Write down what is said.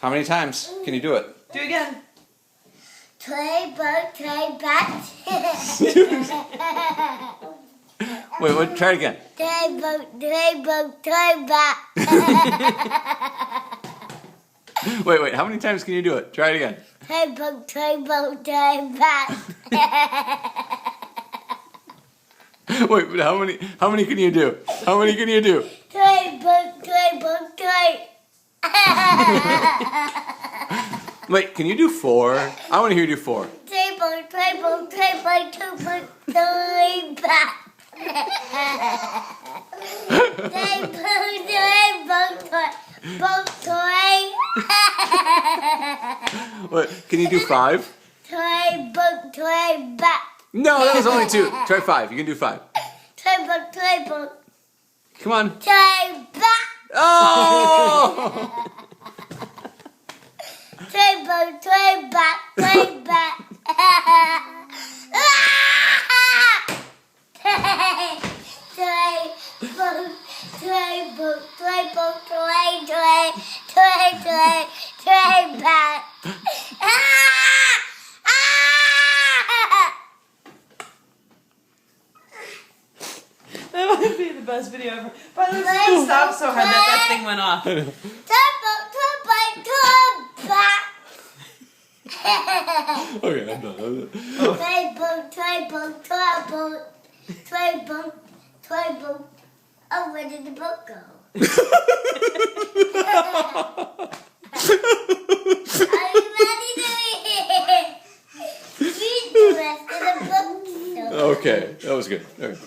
How many times can you do it? Do it again. Toy boat, toy bat. Wait, try it again. Toy boat, toy bat. Wait, how many times can you do it? Try it again. Toy boat, toy bat. Wait, how many can you do? How many can you do? Toy boat, toy. Wait, can you do 4? I want to hear you do 4. Toy boat, toy bat. Toy boat, toy. What? Can you do 5? Toy boat, toy bat. No, that was only 2. Try 5. You can do 5. Toy boat. Come on. Toy bat. Oh! Toy boat, toy bat. Toy bat. That might be the best video ever. But let's stop so hard that thing went off. Toy boat. Okay, I'm done. Toy boat. Oh, where did the boat go? Are you ready to read the rest of the book? Okay, that was good. Okay.